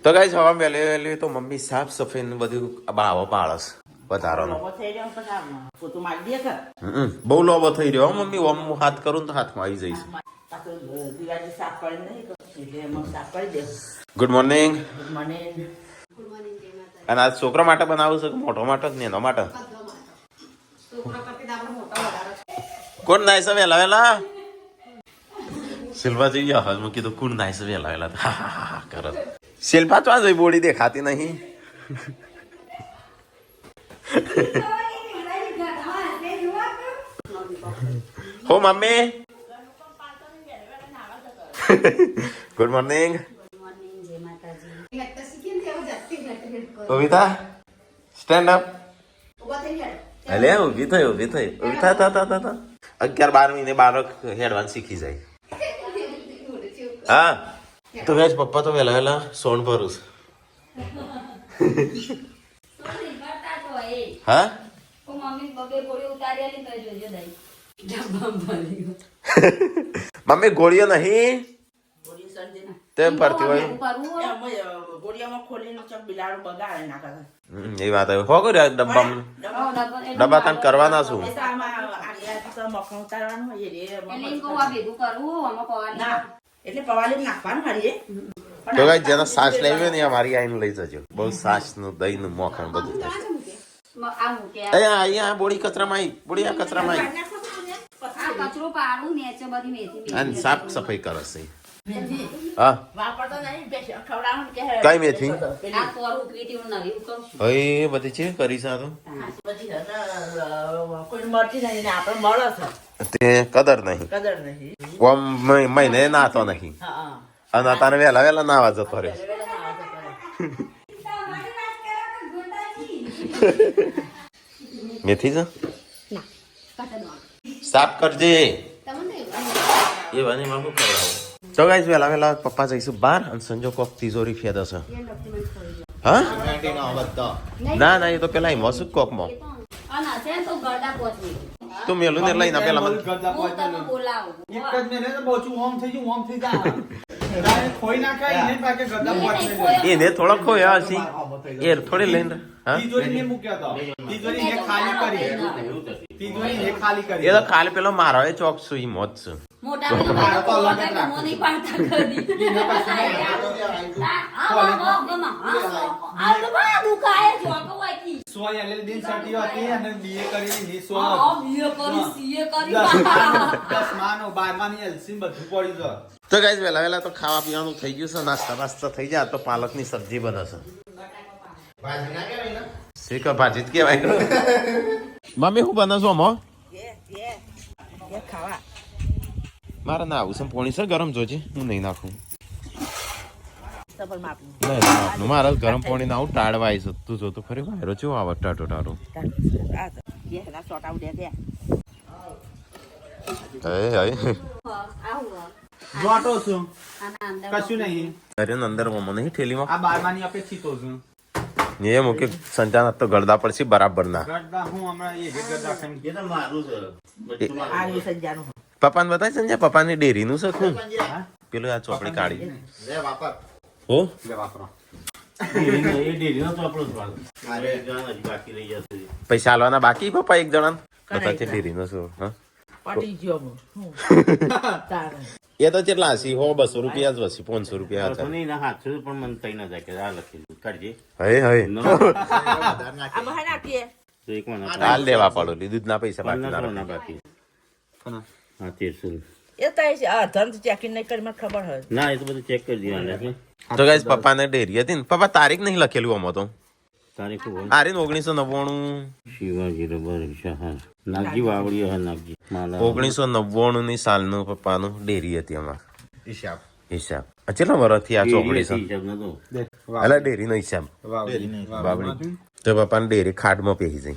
તો ગાઈસ હવા વહેલી તો મમ્મી સાફ સફાઈ ને બધું બાવો પાળસ વધારાનો બહુ લોબો થઈ રહ્યો મમ્મી ઓમ હાથ કરું તો હાથમાં આવી જઈશ. Good morning. અને આજ છોકરા માટે બનાવું છે મોટો માટે જ નેનો માટે? કોણ નાય છે વહેલા વહેલા? શિલ્પા જઈ ગયા મેં કીધું કોણ નાય છે વહેલા વહેલા હા કરે. શિલ્પા તો આ જઈ બોડી દેખાતી નહીં. હો મમ્મી ગુડ મોર્નિંગ. કવિતા સ્ટેન્ડ અપ. અલે ઊભી થઈ ઊભી થા 11-12 મહિને બાળક હેડવાન શીખી જાય. હા તો વેજ પપ્પા તો વહેલા વહેલા સોન ભરું હા મમ્મી ગોળીઓ નહીં તેમ ફરતી હોય એ વાત હો કર્યા ડબ્બા તને કરવાના છું. તો કઈ જેનો સાસ લેવી ને મારી આઈને લઈ જજો. બહુ સાસ નું દહીં નું મોખણ બધું અહીંયા બોડી કચરામાં આવી બોડી આ કચરામાં આવી સાફ સફાઈ કરે છે. હા કઈ મેથી હવે બધી છે કરી છે તે કદર નહીં મહિને નાતો નહીં અને તારે વહેલા વહેલા નાવા જતો રે. મેથી છે સાફ કરજે એ બને માં શું ખવડાવું. તો ગાઈસ વહેલા વહેલા પપ્પા જઈશું બહાર અને સંજો કોક તિજોરી ફેદે છે. હા ના ના એ તો પેલા એમાં શું કોકમાં તું મેલું ને લઈને પેલા એને થોડો ખોયા હશે એ થોડી લઈને એ તો ખાલી પેલો મારો એ ચોક છું મોત છું. તો ગાઈસ વહેલા વહેલા તો ખાવા પીવાનું થઈ ગયું છે. નાસ્તા થઈ જાય તો પાલકની સબ્જી બને છે. શીખર ભાજી જ કેવાય. મમ્મી શું બને છો મારે ના આવું છે પોણી છે ગરમ જોજે હું નહીં નાખું મારે ગરમ પોણી ના આવું ટાળવા છે. તું જો તો ખરી વાયરો ચેવો આવે ટાટો ટાટો. અંદર નહીં ઠેલીમાં એ મૂકી સંચાન તો ગળદા પડશે બરાબર ના. પપ્પા ને બતાય સંજય પપ્પા ની ડેરી નું છે શું પેલું આ ચોપડી કાઢી હો પૈસા આલવાના બાકી પપ્પા એક જણા બધા છે ડેરી નો શું એ તો કેટલા હસી 100-200 રૂપિયા જ હસી 500 રૂપિયા હાલ દેવા પડો દૂધ ના પૈસા બાકી. તો ગાઈસ પપ્પા ને ડેરી હતી ને પપ્પા તારીખ નહીં લખેલું આમાં તો તારીખ 1999 નાગજી વાવડી 1999 ની સાલનું પપ્પાનું ડેરી હતી આમાં હિસાબ કેટલા વર્ષથી આ ચોપડી છે એટલે ડેરી નો હિસાબ વાવડી તો પપ્પા ને ડેરી ખાટમાં પેહી જઈ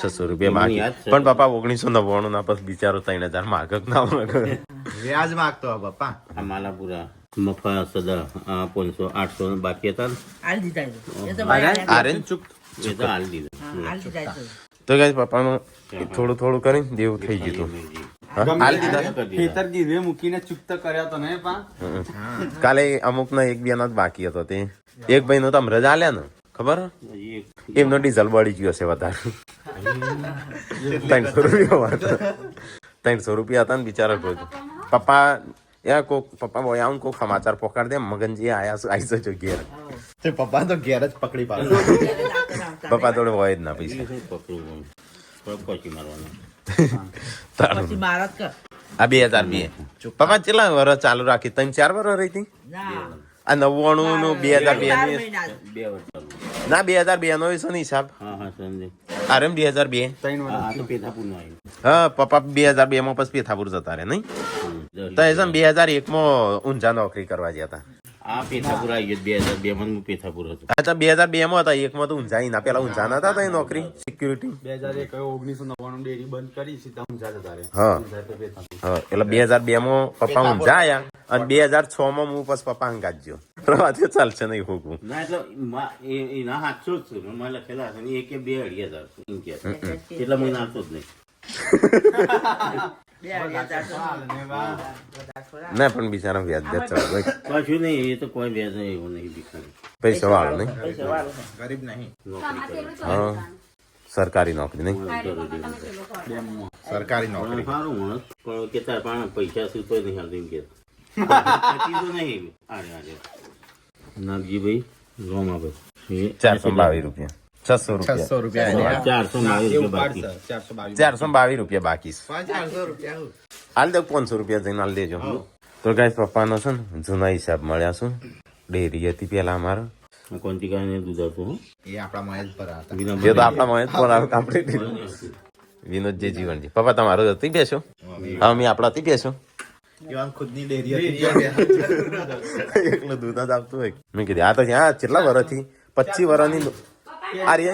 600 રૂપિયા બાકી પણ પપ્પા 1999 ના પછી બિચારો 3000 માગક ના વ્યાજ માગતો પપ્પા માલાપુરા મફા સદા 500-800 બાકી હતા તો ગાઈસ પપ્પાનું થોડું થોડું કરીને દેવું થઈ ગયું. હાલ દીધા ખેતર ગીરવે મૂકીને ચૂકતો કર્યો તો ને પા કાલે અમુક નો એક બે નો જ બાકી હતો તે એક ભાઈ નો તો રજા આલ્યા ને ખબર એમનો ડીઝલ બળી ગયો છે વધારે 300 રૂપિયા હતો 300 રૂપિયા હતા ને બિચારા પપ્પા યા કોક પપ્પા બોય આવું કોક સમાચાર પકડ દે મગનજી આયા જજો ઘેર તે પપ્પા તો ઘેર જ પકડી પાડે પપ્પા થોડે હોય જ ના પૈસા આ 2002 પપ્પા કેટલા વર્ષ ચાલુ રાખી 3-4 વર્ષ રહી હતી આ 99 નું 2002 ના 2002 નો છે ને હિસાબ અરે 2002 હા પપ્પા 2002 માં પછી પેથાપુર જતા રહે નહીં તો એ 2001 માં ઊંઝા નોકરી કરવા ગયા હતા આ પેથાપુર આવી ગયો 2002 માં પેથાપુર હતું અચ્છા 2002 માં હતા એક માં તો ઊંઝા ના પેલા ઊંઝા ના હતા તઈ નોકરી સિક્યુરિટી 2001 1999 ડેરી બંધ કરી સીધા ઊંઝા જતા રહે હા એટલે 2002 માં પપ્પા ઊંઝા આયા અને 2006 માં હું પછી પપ્પા અંગાત ગયો પ્રવાસે ચાલશે નહીં હોગું ના એટલે એના 700 જ છે મને લખેલા છે એક કે 2,500 એટલા મહિના આવતો જ નહીં ના પણ બિચારા વ્યાજ દે કશું નહીં એ તો કોઈ વ્યાજ એવું નહીં ભીખારી પૈસા વાળો નહીં ગરીબ નહીં હા સરકારી નોકરી નહીં સરકારી નોકરી સારું માણસ પણ કે તાર પણ પૈસા શું તો નહીં હાલતું કે નહીં અરે નાગજીભાઈ રોમાભાઈ 422 રૂપિયા 600 રૂપિયા 422 રૂપિયા બાકી છે હાલ દે 500 રૂપિયા જઈને હાલ દેજો તો ગાઈસ પપ્પાનો છે ને જૂના હિસાબ મળ્યા છું ડેરી હતી પેલા અમારો કોનથી કાંઈ દૂધ આવતું એ આપણા મહેજ પર હતા એ તો આપણા મહેજ પર આપણે વિનોદ જે જીવનજી પપ્પા તમારો હતી બેસો હા મેં આપણા હતી બેસો ઈવાન ખુદની ડેરી હતી એકલું દૂધ જ આપતું હોય મેં કીધું આ તો ત્યાં કેટલા વર્ષથી 25 વર્ષની આર્ય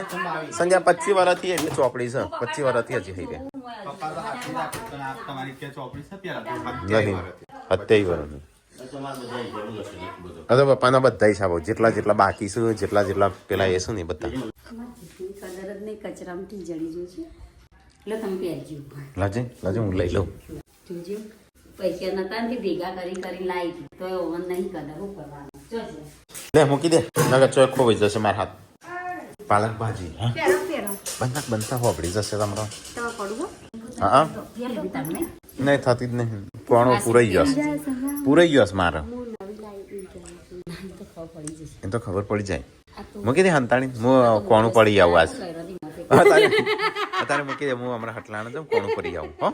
સંજ્ઞા 25 વર્ષથી એટલે ચોપડી છે 25 વર્ષથી હજી થઈ ગયા નહીં 27 વર્ષની અરે પપ્પાના બધા હિસાબો જેટલા જેટલા બાકી છે જેટલા પેલા એ છે ને બધા લાજે હું લઈ લઉં પૈસા નતા ને ભેગા કરી લાવી તો ઓવન નહીં કરે શું કરવાનું લે મૂકી દે નગર ચોક ખોવાઈ જશે મારા હાથ પાલક ભાજી હા બનતા હોપડી જશે તમારો હા નહીં થતી જ નહીં કોણો પૂરાઈ ગયો છે મારો એ તો ખબર પડી જાય મૂકી દે હંતાણી હું કોણું પડી આવું આજ અત્યારે મૂકી દે હું હમણાં હટલાણ જાઉં કોણું પડી આવું હો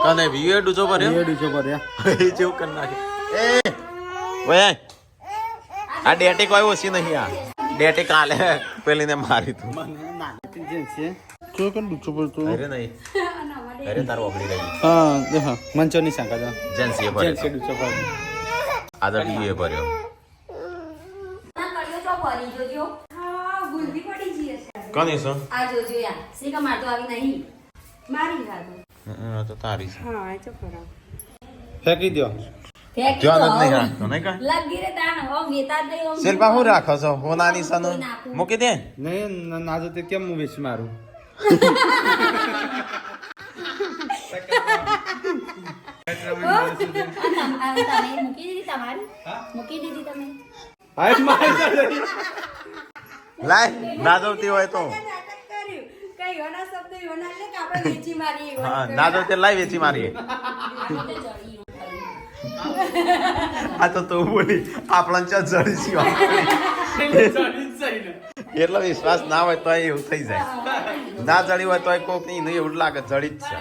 કને વિવે ડૂચો ભર્યો જેવું કરી નાખે એ ઓય આ ડેટી કોઈ ઓછી નહીં આ ડેટી કાલે પેલીને મારી તું અરે નહીં અરે તારો ઓગળી રહી મંચો ની સાંકા જેન્સી ભર્યો આદર ડીએ ભર્યો કોની છો આ જોજો યાર સીકા માર તો આવી નહીં મારી રાતો તો તારી છે હા એ તો ખરાબ ફેંકી દો ધ્યાન જ નહીં રાખતો નહીં કા લગી રે તાણ હો વેતા દે હો શિલ્પા હું રાખો છો હોનાની સનો મૂકી દે નહીં ના જો તે કેમ હું વેચી મારું તમે મૂકી દીધી તમે લાય ના જોતી હોય તો કઈ યોના શબ્દ યોના લે કે આપણે વેચી મારીએ હા ના જોતી લાય વેચી મારીએ આ તો તું બોલી આપણને ચા જડી છી એટલો વિશ્વાસ ના હોય તો એવું થઈ જાય ના જડી હોય તો કોક નહીં એવું લાગે જડી જ છે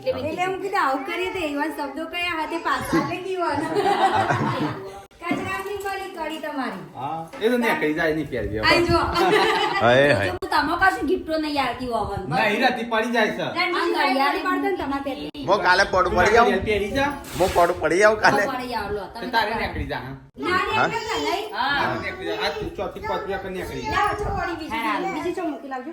એટલે એમ કીધું આવું કરીએ તો એવા શબ્દો કયા હાથે પાછા લે દીવાનો કચરાની ગળી કડી તમારી હા એ તો નહીં કરી જાય નહીં પહેરવી આઈ જો હે હે હું તમારા પાસે ગિફ્ટો નહીં આવતી હોવન ના હીરાતી પડી જાય છે ઘડિયાળી પડતો ને તમારે પહેરી મો કાલે પડું પડી આવું પહેરી જા મો પડું પડી આવું કાલે પડી આવલો તમે તારે નીકળી જા ના ને લઈ હા નીકળી જા આ ચોથી પાંચમી કર નીકળી જા લાવ છો પડી બીજી ચો મૂકી લાવજો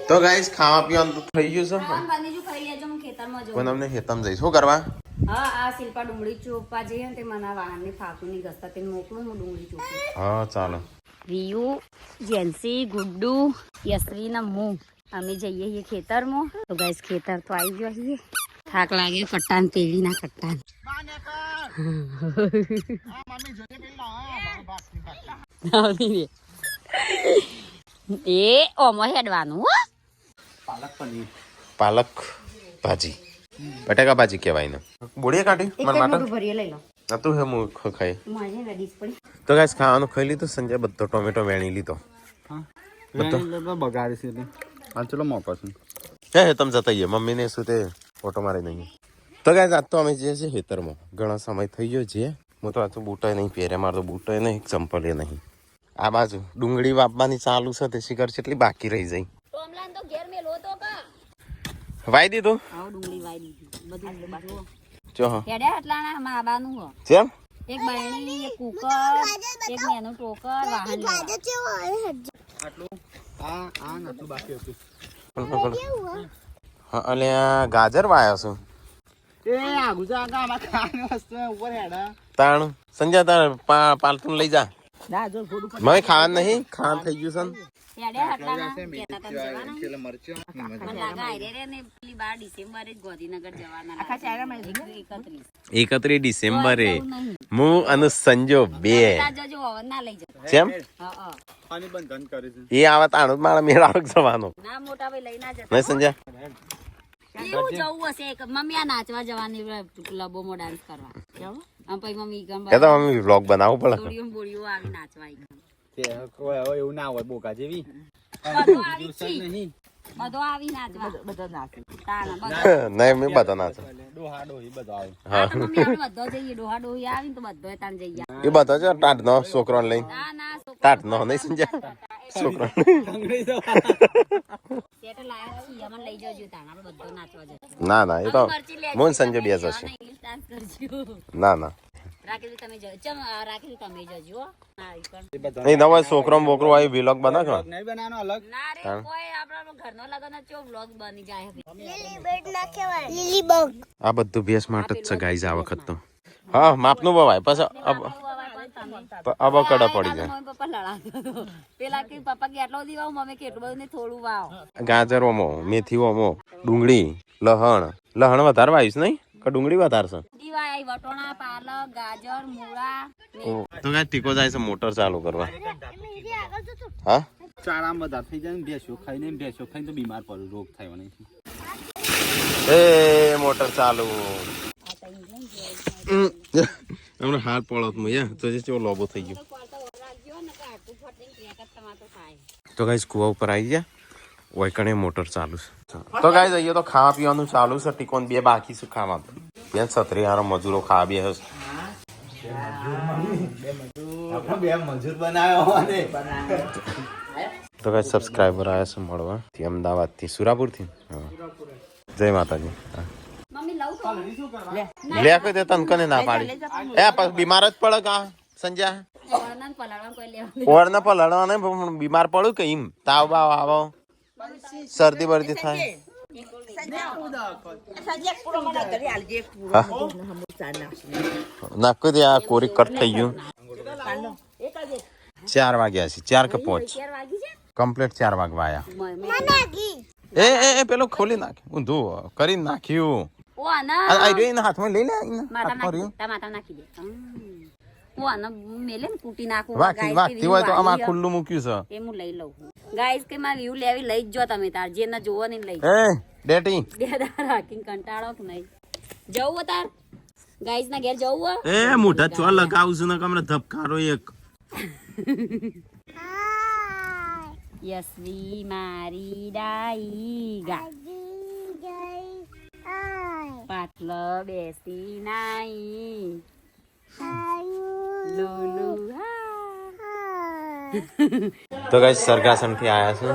તો ગાઈસ ખાવા પીવાનું તો થઈ ગયું છે હા બની જો ખાઈ લેજો હું ખેતરમાં જઉં પણ અમને હેતમ જઈશ શું કરવા હા આ શિલ્પા ડુંગળી ચોપવા જઈએ ને તે મને વાહનની ફાકુની ગસ્તા તે મોકલું હું ડુંગળી ચોપી હા ચાલો રિયુ, જેન્સી, ગુડ્ડુ, યશવી ને હું અમે જઈએ છીએ ખેતરમાં. તો ગાઈસ ખેતર તો આવી ગયો છીએ. થાક લાગ્યો કટ્ટાન પેઢીના કટ્ટાન. એ ઓમો હેડવાનું હો. પાલક ભાજી બટાકા ભાજી કહેવાય ને. બોડીએ કાઢી મારા માટે ભરીએ લઈ લો. તું હે હું ખાઈ. મને રેડીસ પડી. તો ગાઈસ ખાવાનું ખાઈ લીધું. સંજય બધો ટોમેટો વેણી લીધો. બગાડી છે આ ચલો મોકો છે હે તમે જતા મમ્મીને શું તે ફોટો મારી નહીં. તો ગાઈસ આજ તો અમે જે છે ખેતરમાં ઘણા સમય થઈ ગયો છે. હું તો આ તો બૂટો નહીં પહેરે. મારે તો બૂટો નહીં ચંપલ એ નહીં. આ બાજુ ડુંગળી વાપવાની ચાલુ છે તે શિખર કેટલી બાકી રહી જાય. ટોમલાન તો ઘેર મેલો તો કા. વાઈ દીધું આવ ડુંગળી વાઈ દીધી બધું બાજુ. જો હા હેડે એટલાના માબાનું હો. જેમ એક બરણી, એક કુકર, એક નેનું ટોકર, વાહન લેવા. આટલું બાકી હતું હા અને આ ગાજર વાયો છું. એ આ ગુજરાત આમાં ખાવાની વસ્તુ ઉપર હેડા તાણ સંજય તાર પાલતું લઈ જા. ના જો થોડું મને ખાવાનું નહીં. ખાવાનું થઈ ગયું છે હેડે એટલાના કેતા તને જવાના. પેલા મરચું મને લાગે આયરે રે ને પેલી 12 ડિસેમ્બરે જ ગોધીનગર જવાના. આખા ચાયરામાં 31. 31 ડિસેમ્બરે હું અને સંજો બે જજો ઓવન ના લઈ જતો. જેમ હા હા. પાણી બંધ કરી છે એ આવે તાણ જ મારા મેળા જવાનો ના મોટા ભાઈ લઈ ના જતા. નહીં સંજય. એવું જવું હશે એક મમ્મી આ નાચવા જવાની ક્લબોમાં ડાન્સ કરવા જવું. આમ પછી મમ્મી એ તો મમ્મી વ્લોગ બનાવવું પડે. બોડીઓ બોડીઓ આવી નાચવા એવું ના હોય બોકા જેવી બધો આવી છી. બધો આવી નાચવા બધા નાખે તાના બધો. નહીં મેં બધા નાચે. ડોહા ડોહી બધો આવે હા તો મમ્મી આપણે બધો જઈએ ડોહા ડોહી આવીને તો બધો તાન જઈએ. એ બધા છે ટાટ નો છોકરાને લઈને. ના ના ટાટ નો નહીં સંજય છોકરા. સેટ લાયા છીએ અમને લઈ જજો તાન આપણે બધો નાચવા જઈએ. ના ના એ તો મોન સંજય બે જશે. ઇંગ્લિશ ડાન્સ કરજો. ના ના રાખી તમે જજો. ચમ રાખી તમે જજો. હા ઈ પણ એ નવા છોકરો બોકરો આવી વ્લોગ બનાવ. નહીં બનાવવાનો અલગ ના રે કોઈ આપણો ઘરનો લગન જ ચો વ્લોગ બની જાય. આ બધું ભેસ માટે જ છે ગાઈઝ આ વખત તો. હા માપનું બવાય પછી અબ કડા પડી જાય. મમ્મી પપ્પા લડાતો પેલા કે પપ્પા કે આટલો દી વાવ મમ્મી કે એટલું બધું ને થોડું વાવ. ગાજર ઓમો મેથી ઓમો ડુંગળી લહણ વધારે વાવીશ નહીં કે ડુંગળી વધારે છે. દીવાય વટોણા પાલક ગાજર મૂળા તો કાંઈ ટીકો જાય છે મોટર ચાલુ કરવા. હા ચારામ બધા થઈ જાય ભેંસો ખાઈને તો બીમાર પડે રોગ થાય મને એ મોટર ચાલુ હમણાં હાથ પડત યા તો જે ચેવો લોબો થઈ ગયો. તો ગાઈસ કુવા ઉપર આવી ગયા ઓય કણે મોટર ચાલુ છે. તો ગાઈસ અહીંયા તો ખાવા પીવાનું ચાલુ છે. ટીકોન બે બાકી છે ખાવાનું. બેન છત્રી હારો મજૂરો ખાવા બે હશે. બે મજૂર બનાવ્યો અને તો ગાઈસ સબસ્ક્રાઇબર આવ્યા છે મળવા અમદાવાદથી સુરાપુરથી. હા જય માતાજી. મમ્મી લઉં તો લે કોઈ દે તન કને ના પાડી. એ પછી બીમાર જ પડે કા સંજય. ઓરનાન પલાળવા કોઈ લેવા. ઓરને પલળવા નહીં પણ બીમાર પડું કે એમ તાવ બાવ આવો શરદી બરદી થાય. નાખો દે આ કોરી કટ થઈ ગયું. 4 વાગ્યા છે 4 કે 5 4 વાગી છે કમ્પ્લીટ 4 વાગવા આયા. એ પેલો ખોલી નાખ ઊંધું કરીને નાખ્યું. ઓ આના આ રહ્યો હાથમાં લઈ લે માતા હાથમાં રહ્યું. નાખી માતા નાખી દે. ઓ આના મેલે ને કૂટી નાખું. વાગતી હોય તો આમાં ખુલ્લું મૂક્યું છે. એ હું લઈ લઉં. ગાઈસ કે માં વ્યૂ લેવી લઈ જ જો તમે તાર જે ના જોવો ને લઈ એ ડેટી દેદાર રાખીને કંટાળો કે નહીં જવું તાર ગાઈસ ના ઘેર જવું એ મોઢા ચો લગાવું છું ને કમરે ધબકારો એક. યસવી મારી ડાઈ ગા પાટલ બેસી નાઈ લુલુ તો ગાઈસ સરગાસન થી આયા છે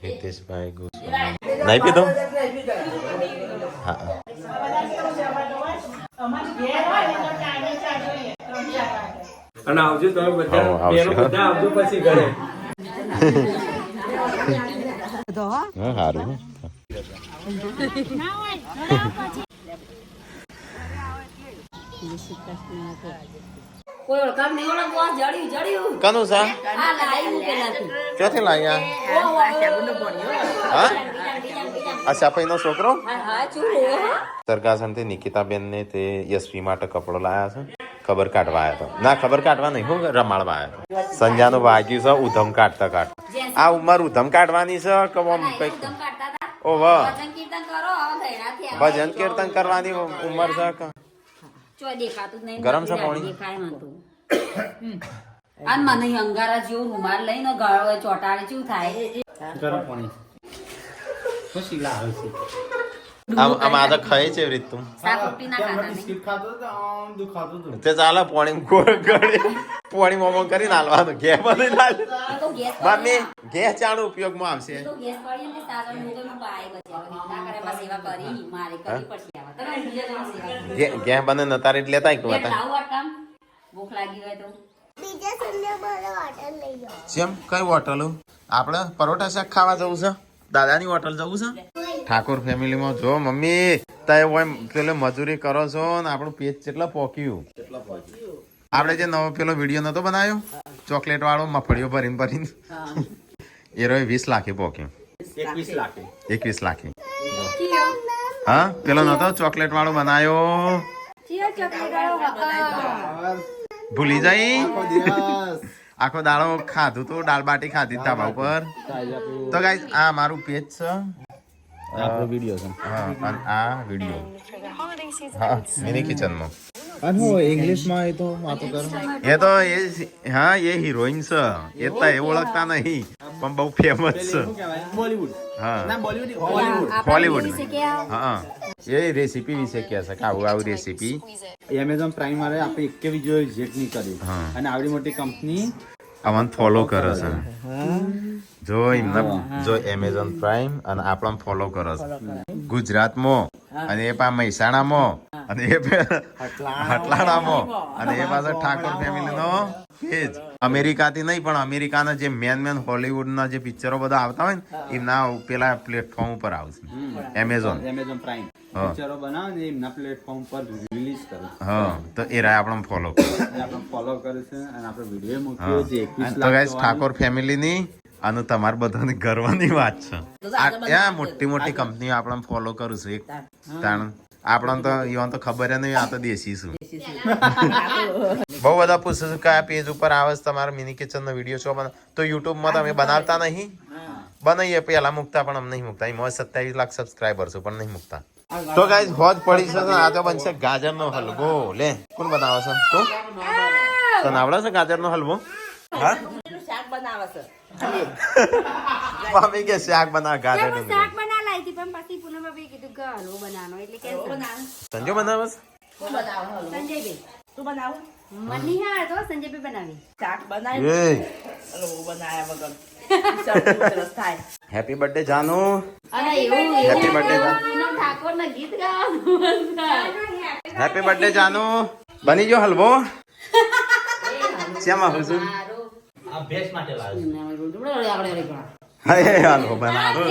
હિતેશભાઈ ગોસ્વામી. નહીં પીધો હા અને આવજો તમે બધા આવશે. બેનો બધા આવજો પછી ઘરે હા સારું. કોઈ ઓળખાણ નહીં ઓળખવો જડ્યું કનું છે આ લાઈ પેલાથી ક્યાંથી લાવ્યા હા આ સાપાઈનો છોકરો હા ચૂલો સરગાસનથી નિકિતાબેન ને તે યશવી માટે કપડો લાયા છે ખબર કાઢવા આવ્યા હતા ના ખબર કાઢવા નહીં હું રમાડવા આવ્યા હતા સંજાનું વાગ્યું છે ઉધમ કાઢતા આ ઉંમર ઉધમ કાઢવાની છે કે આમ કંઈક ઓ વાહ ભજન કીર્તન કરો હવે ઘરેથી ભજન કીર્તન કરવાની ઉંમર છે કે ચો દેખાતું જ નહીં ગરમ છે પાણી? દેખાય મને તો આન મને અંગારા જેવું રૂમાલ લઈને ગળો ચોટાડે શું થાય ગરમ પાણી ખુશી લાવે છે આમ આદા ખાય છે એવી રીત તું શાક રોટલી ના ખાતા નહીં બિસ્કિટ ખાતો તો આમ દુખાતું હતું તે ચાલે પાણી પાણી મોમો કરીને હાલવાનું ઘે બની લાલ એ તો ગેસ મમ્મી ઘે ચાણું ઉપયોગમાં આવશે તો ગેસ પડી ને સાગર હું તો હું બાય બચાવ ના કરે માં સેવા કરી મારે કરી પડશે આવા તમે બીજા જણ સેવા કરો ઘે બને નતારે એટલે લેતા કે એટલે બતા લાવું આ કામ ભૂખ લાગી હોય તો જેમ કઈ હોટલ આપણે પરોઠા શાક ખાવા જવું છે દાદાની હોટલ જવું છે ઠાકોર ફેમિલીમાં જો મમ્મી તય હોય પેલો મજૂરી કરો છો ને આપણું પેટ કેટલા પોક્યું આપણે જે નવો પેલો વિડીયો નતો બનાવ્યો ચોકલેટ વાળો મફળીઓ ભરીને ભરીને એ રોય 20 લાખે પોક્યું 21 લાખ 21 લાખે હા પેલો નતો ચોકલેટ વાળો બનાવ્યો ભૂલી જાય આખો દાડો ખાધું તો દાળ બાટી ખાધી ધાબા ઉપર તો ગાઈસ આ મારું પેજ છે આપણો વિડિયો છે હા અને આ વિડિયો હા મિની કિચનમાં અને હું ઇંગ્લિશમાં એ તો વાતો કરું એ તો એ હા એ હિરોઈન છે એ તો એ ઓળખતા નહીં પણ બહુ ફેમસ છે બોલીવુડ હા ના બોલીવુડ હોલીવુડ હા એ રેસીપી વિશે કહે છે કે આવું રેસીપી એમેઝોન પ્રાઇમ વાળે આપણે એક વિડિયો રિજેક્ટ નહીં કર્યું હા. અને આવડી મોટી કંપની અમને ફોલો કરે છે જો એમને જો એમેઝોન પ્રાઇમ અને આપણને ફોલો કરે છે ગુજરાતમાં અને એ પા મહેસાણામાં અને એ હટલાણામાં અને એ પાસે ઠાકોર ફેમિલીનો પેજ અમેરિકાથી નહીં પણ અમેરિકાના જે મેન હોલીવુડના જે પિક્ચરો બધા આવતા હોય ને એમના પેલા પ્લેટફોર્મ ઉપર આવશે એમેઝોન પ્રાઇમ હા. પિક્ચરો બનાવે ને એમના પ્લેટફોર્મ પર રિલીઝ કરે હા તો એ રાય આપણને ફોલો કરે અને આપણે ફોલો કરે છે અને આપણે વિડીયો હા મૂક્યો જે 21 તો લાખ ગાઈસ ઠાકોર ફેમિલીની અને તમારે બધાની ગર્વની વાત છે આ મોટી મોટી કંપનીઓ આપણને ફોલો કરું છું એક તાણ આપણને તો ઈવન તો ખબર નહીં આ તો દેશી છું બહુ બધા પૂછે છે કયા પેજ ઉપર આવે છે તમારા મિની કિચન નો વિડીયો છો તો યુટ્યુબમાં તમે બનાવતા નહીં બનાવીએ પેલા મૂકતા પણ અમે નહીં મૂકતા એમાં 27 લાખ સબસ્ક્રાઈબર છે પણ નહીં મૂકતા તો ગાઈસ હોજ પડી છે આ તો બનશે ગાજરનો હલવો લે કોણ બનાવે છે તું તને આવડે છે ગાજરનો હલવો હા મમ્મી કે શાક બના ગાજર નું શાક બના લાઈ હતી પણ પછી પૂનમ ભાભી કીધું કે હલવો બનાવવાનો એટલે કે સંજો બનાવે છે સંજયભાઈ તું બનાવ મને હા તો સંજયભાઈ બનાવી શાક એ બનાવ્યું હલવો બનાવ્યા વગર સરસ થાય હેપી બર્થડે જાનુ અને એવું હેપી બર્થડે પૂનમ ઠાકોર ના ગીત ગાવાનું હેપી બર્થડે જાનુ બની ગયો હલવો શેમાં હું છું આ ભેંસ માટે લાવે હે હલવો બનાવો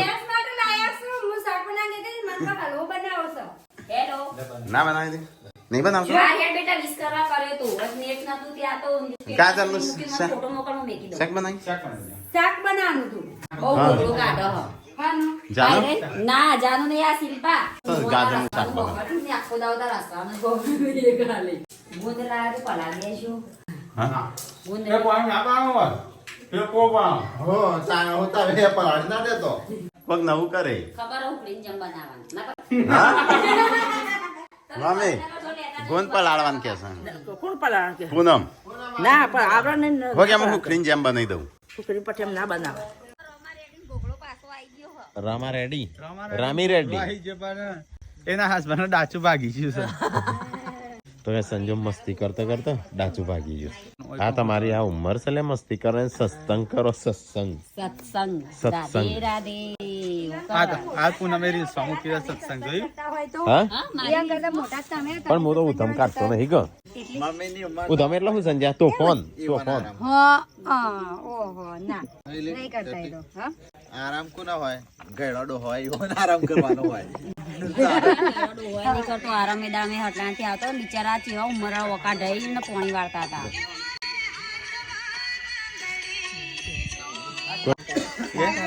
ના બનાવી દે નહીં બનાવતો ગાજરનું શાક શાક બનાવી શાક બનાવવાનું તું બહુ હા. ગોળો કાઢો હો. જાનુ? ના જાનું નહીં આ શિલ્પા તો ગાજરનું શાક બનાવો. આખો દાવતા રસ્તામાં ગોળું એ ગાલે ગુંદ લાવે તો પલાળી દેશું હા ગુંદ હો ચાણ હોતા વે પલાળી ના દેતો પગ નવું કરે ખબર ઉકળીને જેમ બનાવવાનું ના હા મમ્મી ગોંદ પર લાડવાનું કે છે કોણ પલાણ કે પૂનમ ના પણ આપણે હો કે હું ક્રીન જેમ બનાવી દઉં છોકરી પછી એમ ના બનાવે રામા રેડી રામી રેડી એના હસબન્ડ ડાચું ભાગી ગયું છે તો એ સંજો મસ્તી કરતા કરતા ડાચું ભાગી ગયું આ તમારી આ ઉંમર છે લે મસ્તી કરો ને સત્સંગ કરો સત્સંગ સત્સંગ સત્સંગ. રાધે આ પૂનમે રીલ્સમાં મૂકી સત્સંગ જોયું હા રાધે મોટા તમે પણ હું તો ઉધમ કાઢતો નહીં ગયો મમ્મીની ઉંમર ઉધમ એટલે શું સંજ્યા તો ફોન હા ઓહો ના નહીં કરતા એ તો હા આરામ કોના હોય ગયડો હોય એવો આરામ કરવાનો હોય ડોહા નીકળતો આરામે દામે હટલાથી આવતો બિચારા ચેવા ઉમરા વકા ઢઈ ને પોણી વાળતા હતા.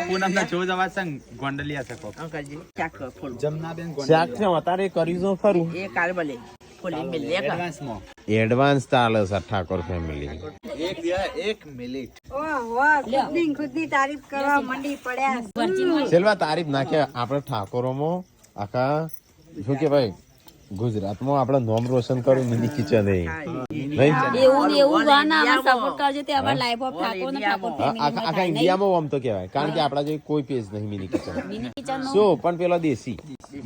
પૂનમના જો જવા સંગ ગોંડલિયા છે કોક અંકલજી ચાક ફૂલ જમનાબેન શાક છે અત્યારે કર્યું છે ખરું એ કાલ ભલે ફૂલી મિલ લે કા એડવાન્સમાં એડવાન્સ ચાલે છે ઠાકોર ફેમિલી. એક મિનિટ ખુદની તારીફ કરવા મંડી પડ્યા. સેલવા તારીફ નાખે આપણે ઠાકોરોમાં આખા શું કે ભાઈ ગુજરાતમાં આપણે નોમ રોશન કર્યું મિની કિચન નહીં. એવું ને એવું ગાના અમે સપોર્ટ કરજો તે અમાર લાઈફ ઓફ ઠાકોર ને ઠાકોર આખા ઇન્ડિયામાં આમ તો કહેવાય કારણ કે આપણા જેવી કોઈ પેજ નહીં મિની કિચન. મિની કિચન નો શું પણ પેલો દેશી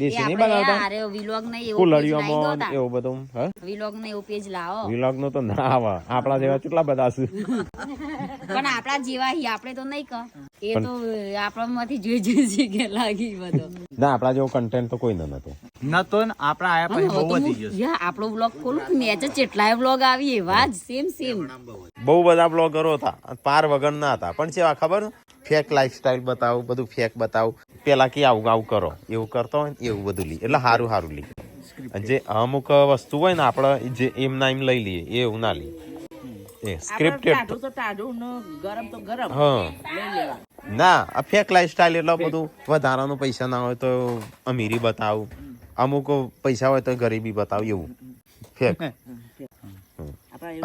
નહીં બનાવતા અરે વિલોગ ને એવું કુલડીઓમાં એવું બધું. હા વિલોગ ને એવું પેજ લાવો વિલોગ નો તો ના આવે આપણા જેવા કેટલા બધા છે. પણ આપણા જેવા હી આપણે તો નહીં કર એ તો આપણામાંથી જોઈ શીખે લાગી બધો. ના આપણા જેવો કન્ટેન્ટ તો કોઈ નતો. નતો ને આપણા આયા પછી બહુ વધી ગયો યા આપણો બ્લોગ ખોલું મેં જ કેટલાય બ્લોગ આવી એવા જ સેમ બહુ બધા બ્લોગરો હતા પાર વગર ના હતા પણ કેવા ખબર ફેક લાઈફસ્ટાઈલ બતાવું બધું ફેક બતાવું પેલા કે આવું કરો એવું કરતો હોય ને એવું બધું લી એટલે સારું લી. જે અમુક વસ્તુ હોય ને આપણે જે એમ ના એમ લઈ લઈએ એવું ના લઈએ. એ સ્ક્રિપ્ટેડ ટાઢું તો ટાઢું ને ગરમ તો ગરમ હા લઈ લેવા ના આ ફેક લાઈફસ્ટાઈલ એટલે બધું વધારાનું પૈસા ના હોય તો અમીરી બતાવું અમુક પૈસા હોય તો ગરીબી બતાવું એવું ફેક.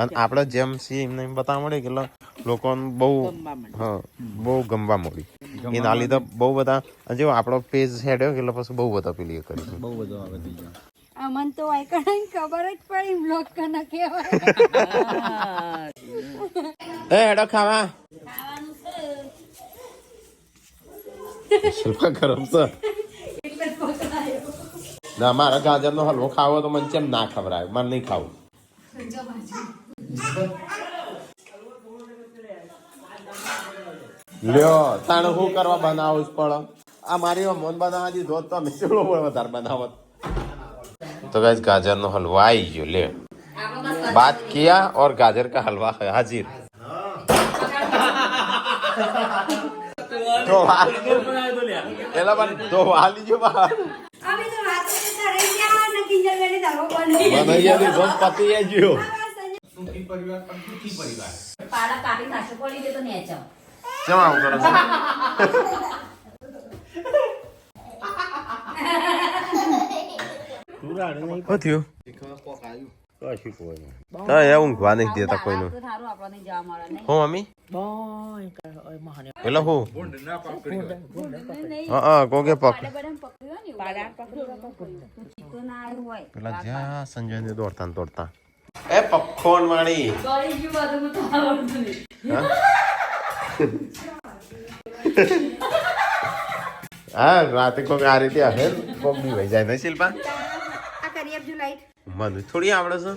અને આપણે જેમ છીએ એમને એમ બતાવવા મળે કે લોકોને બહુ હા બહુ ગમવા મળી એના લીધે બહુ બધા જો આપણો પેજ હેડ્યો એટલે પછી બહુ બધા પેલી કરી બહુ બધો આવે થઈ ગયો અમન તો આઈકણ ખબર જ પડી બ્લોગ કના કેવાય. એ હેડો ખાવા શિલ્પા ગરમ છે ના મારા ગાજરનો હલવો ખાવો તો મને કેમ ના ખવડાય મને નહીં ખાવું. લ્યો તાણે શું કરવા બનાવું જ પડે આ મારી મોન બનાવવા દીધો તો અમે ચેવડો વધારે બનાવત. तो गाइस गाजर नो हलवा आई गयो ले बात किया और गाजर का हलवा है हाजिर. तो પેલા પણ તો વાલી જો બહાર અમે તો રાતે તરે ગયા ને કિંજલ બેને દારો બને બનાયા ની બસ પતી આ ગયો. પાડા કાપી નાખો પડી દે તો નેચો કેમ આવું કરો છો? શું થયું? કશું કોઈ નહીં. હા એ ઊંઘવા નહીં દેતા કોઈનું. તો થારું આપણને જવા મળે નહીં. હું મમ્મી બોય કર ઓય મહાને એટલે હું હા કોકે પક પાડા પકડ્યો તો ના આવ્યું હોય પેલા જ્યાં સંજય ને દોડતા ને દોડતા એ પપકોર્ન વાળી ગળી ગયું બધું તો આવડતું નહીં. હા રાતે કોક આ રીતે હશે કોક બી વહી જાય ને શિલ્પા આ કરી આપજો લાઈટ મને થોડી આવડે છે.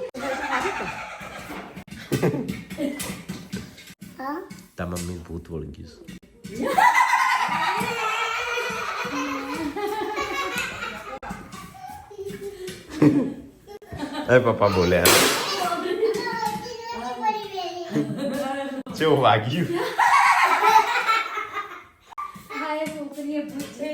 તા મમ્મી ભૂત વળગી છે. એ પપ્પા બોલ્યા ચેવું વાગ્યું હા એ છોકરીએ પૂછે